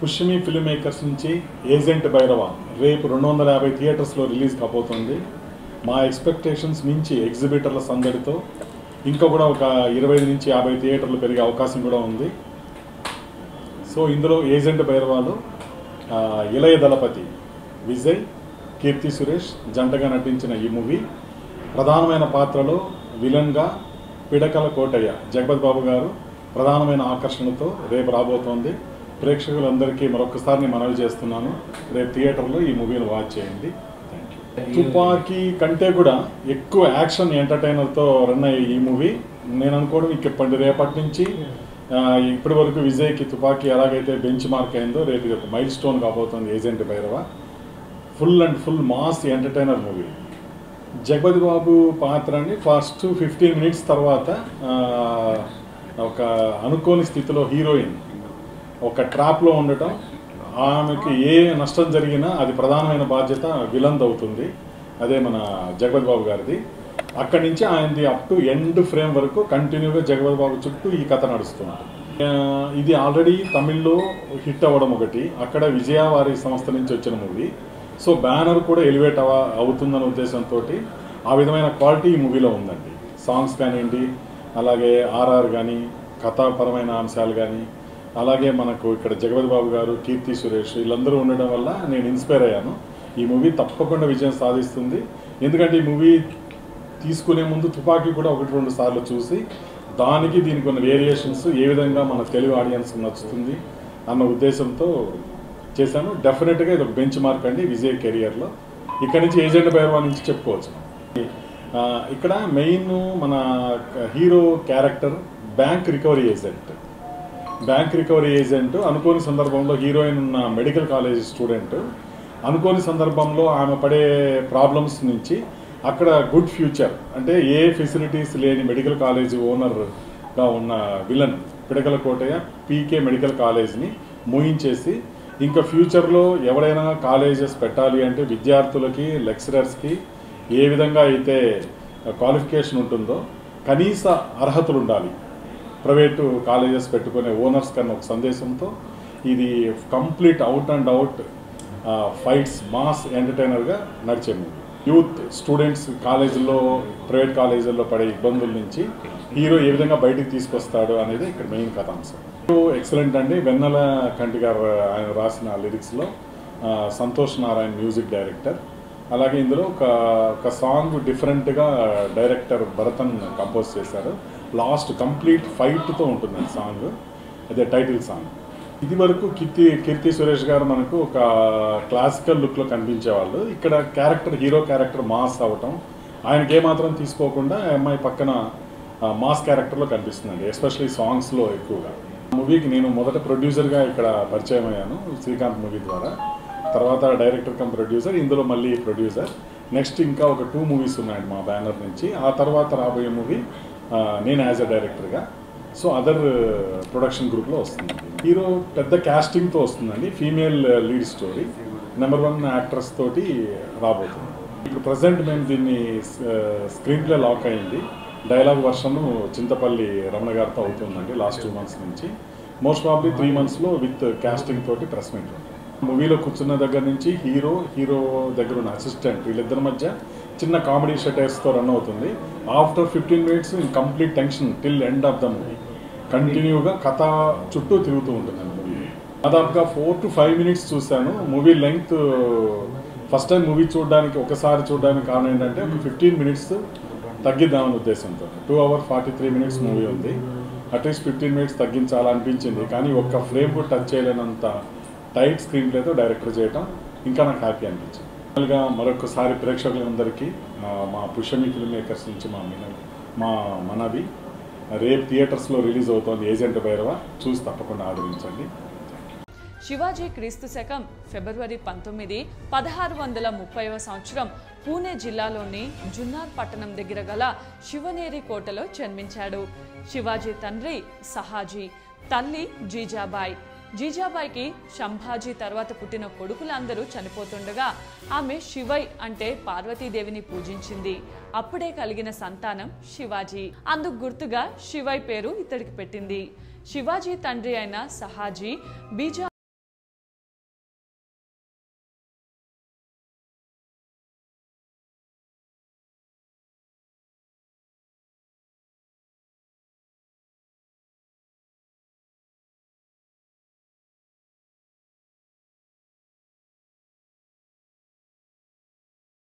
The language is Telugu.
పుష్యమి ఫిల్మ్ మేకర్స్ నుంచి ఏజెంట్ భైరవ రేపు 250 థియేటర్స్లో రిలీజ్ కాబోతుంది. మా ఎక్స్పెక్టేషన్స్ మించి ఎగ్జిబిటర్ల సందడితో ఇంకా కూడా ఒక 25 నుంచి 50 థియేటర్లు పెరిగే అవకాశం కూడా ఉంది. సో ఇందులో ఏజెంట్ భైరవాలో ఇళయ దళపతి విజయ్, కీర్తి సురేష్ జంటగా నటించిన ఈ మూవీ ప్రధానమైన పాత్రలో విలన్గా పిడకల కోటయ్య జగపతి బాబు గారు ప్రధానమైన ఆకర్షణతో రేపు రాబోతోంది. ప్రేక్షకులందరికీ మరొకసారి మనవి చేస్తున్నాను, రేపు థియేటర్లో ఈ మూవీని వాచ్ చేయండి. తుపాకీ కంటే కూడా ఎక్కువ యాక్షన్ ఎంటర్టైనర్తో రన్ అయ్యే ఈ మూవీ నేను అనుకోవడం ఇప్పటి రేపటి నుంచి ఇప్పటి వరకు విజయ్కి తుపాకీ ఎలాగైతే బెంచ్ మార్క్ అయిందో రేపు ఒక మైల్ స్టోన్ కాబోతుంది agent Bhairava. Full mass entertainer movie. Jagapathi Babu పాత్రని ఫస్ట్ 15 మినిట్స్ తర్వాత ఒక అనుకోని స్థితిలో హీరోయిన్ ఒక ట్రాప్లో ఉండటం, ఆమెకి ఏ నష్టం జరిగినా అది ప్రధానమైన బాధ్యత విలన్ది అవుతుంది. అదే మన జగపతి బాబు గారిది. అక్కడి నుంచి ఆయనది అప్ టు ఎండ్ ఫ్రేమ్ వరకు కంటిన్యూగా జగపతి బాబు చుట్టూ ఈ కథ నడుస్తుంది. ఇది ఆల్రెడీ తమిళ్లో హిట్ అవ్వడం ఒకటి, అక్కడ విజయ వారి సంస్థ నుంచి వచ్చిన మూవీ. సో బ్యానర్ కూడా ఎలివేట్ అవుతుందన్న ఉద్దేశంతో ఆ విధమైన క్వాలిటీ ఈ మూవీలో ఉందండి. సాంగ్స్ కానివ్వండి, అలాగే ఆర్ఆర్ కానీ, కథాపరమైన అంశాలు కానీ, అలాగే మనకు ఇక్కడ జగపతి బాబు గారు, కీర్తి సురేష్ వీళ్ళందరూ ఉండడం వల్ల నేను ఇన్స్పైర్ అయ్యాను. ఈ మూవీ తప్పకుండా విజయం సాధిస్తుంది. ఎందుకంటే ఈ మూవీ తీసుకునే ముందు తుపాకీ కూడా 1-2 సార్లు చూసి దానికి దీనికి ఉన్న వేరియేషన్స్ ఏ విధంగా మన తెలుగు ఆడియన్స్ నచ్చుతుంది అన్న ఉద్దేశంతో చేశాను. డెఫినెట్గా ఇది ఒక బెంచ్ మార్క్ అండి విజయ్ కెరియర్లో. ఇక్కడి నుంచి ఏజెంట్ భైరవ నుంచి చెప్పుకోవచ్చు. ఇక్కడ మెయిన్ మన hero character bank recovery agent. అనుకోని సందర్భంలో హీరోయిన్ ఉన్న మెడికల్ కాలేజ్ స్టూడెంట్ అనుకోని సందర్భంలో ఆమె పడే ప్రాబ్లమ్స్ నుంచి అక్కడ గుడ్ ఫ్యూచర్ అంటే ఏ ఫెసిలిటీస్ లేని మెడికల్ కాలేజ్ ఓనర్గా ఉన్న విలన్ పిడకల కోటయ్య పీకే మెడికల్ కాలేజ్ని మూయించేసి ఇంకా ఫ్యూచర్లో ఎవరైనా కాలేజెస్ పెట్టాలి అంటే విద్యార్థులకి లెక్చరర్స్కి ఏ విధంగా అయితే క్వాలిఫికేషన్ ఉంటుందో కనీస అర్హతలు ఉండాలి ప్రైవేటు కాలేజెస్ పెట్టుకునే ఓనర్స్ కన్నా ఒక సందేశంతో ఇది కంప్లీట్ అవుట్ ఫైట్స్ మాస్ ఎంటర్టైనర్గా నడిచే మూవీ. యూత్ స్టూడెంట్స్ కాలేజీల్లో ప్రైవేట్ కాలేజీల్లో పడే ఇబ్బందుల నుంచి హీరో ఏ విధంగా బయటికి తీసుకొస్తాడు అనేది ఇక్కడ మెయిన్ కథాంశం. ఎక్సలెంట్ అండి. వెన్నెల కంటి గారు ఆయన రాసిన లిరిక్స్లో సంతోష్ నారాయణ్ మ్యూజిక్ డైరెక్టర్. అలాగే ఇందులో ఒక సాంగ్ డిఫరెంట్గా డైరెక్టర్ భరతన్ కంపోజ్ చేశారు. లాస్ట్ కంప్లీట్ ఫైట్తో ఉంటుంది సాంగ్, అదే టైటిల్ సాంగ్. ఇది వరకు కీర్తి సురేష్ గారు మనకు ఒక క్లాసికల్ లుక్లో కనిపించేవాళ్ళు. ఇక్కడ హీరో క్యారెక్టర్ మాస్ అవటం, ఆయనకి ఏమాత్రం తీసుకోకుండా అమ్మాయి పక్కన మాస్ క్యారెక్టర్లో కనిపిస్తుందండి, ఎస్పెషల్లీ సాంగ్స్లో ఎక్కువగా. మూవీకి నేను మొదట ప్రొడ్యూసర్గా ఇక్కడ పరిచయం అయ్యాను శ్రీకాంత్ మూవీ ద్వారా. తర్వాత డైరెక్టర్ కమ్ ప్రొడ్యూసర్, ఇందులో మళ్ళీ ప్రొడ్యూసర్. నెక్స్ట్ ఇంకా ఒక 2 మూవీస్ ఉన్నాయండి మా బ్యానర్ నుంచి. ఆ తర్వాత రాబోయే మూవీ నేను యాజ్ అ డైరెక్టర్గా. సో అదర్ ప్రొడక్షన్ గ్రూప్లో వస్తుంది. హీరో పెద్ద క్యాస్టింగ్తో వస్తుందండి. Female lead story, number 1 actress తోటి రాబోతుంది. ఇప్పుడు ప్రజెంట్ మేము దీన్ని స్క్రీన్ ప్లే లాక్ అయింది. డైలాగ్ వర్షన్ చింతపల్లి రమణ గారితో అవుతుందండి లాస్ట్ 2 మంత్స్ నుంచి. మోస్ట్ ప్రాబ్లీ 3 మంత్స్లో విత్ క్యాస్టింగ్ తోటి ప్రెస్ మీట్. మూవీలో కూర్చున్న దగ్గర నుంచి హీరో దగ్గర ఉన్న అసిస్టెంట్ వీళ్ళిద్దరి మధ్య చిన్న కామెడీ షటైర్స్తో రన్ అవుతుంది. After 15 minutes in complete tension till end of the movie. కంటిన్యూగా కథ చుట్టూ తిరుగుతూ ఉంటుంది మూవీ. దాదాపుగా 4 to 5 మినిట్స్ చూశాను. Movie length first time movie ఒకసారి చూడడానికి కారణం ఏంటంటే ఒక 15 మినిట్స్ తగ్గిద్దామని ఉద్దేశంతో. 2 hours 43 minutes మూవీ ఉంది. అట్లీస్ట్ 15 మినిట్స్ తగ్గించాలనిపించింది, కానీ ఒక్క ఫ్రేమ్ కూడా టచ్ చేయలేనంత టైట్ స్క్రీన్ ప్లేతో డైరెక్టర్ చేయటం ఇంకా నాకు హ్యాపీ అనిపించింది. ఫైనల్గా మరొకసారి ప్రేక్షకులందరికీ మా పుష్యమి ఫిల్మ్ మేకర్స్ నుంచి మా మనవి, రేపు థియేటర్స్లో రిలీజ్ అవుతోంది ఏజెంట్ భైరవ. చూసి తప్పకుండా ఆదరించండి. శివాజీ క్రీస్తు శకం ఫిబ్రవరి 19, 1630వ సంవత్సరం పూణే జిల్లాలోని జున్నార్ పట్టణం దగ్గర గల శివనేరి కోటలో జన్మించాడు. శివాజీ తండ్రి సహాజీ, తల్లి జీజాబాయి. జీజాబాయికి సంభాజీ తర్వాత పుట్టిన కొడుకులందరూ చనిపోతుండగా ఆమె శివై అంటే పార్వతీదేవిని పూజించింది. అప్పుడే కలిగిన సంతానం శివాజీ. అందుకు గుర్తుగా శివై పేరు ఇతడికి పెట్టింది. శివాజీ తండ్రి అయిన సహాజీ బీజా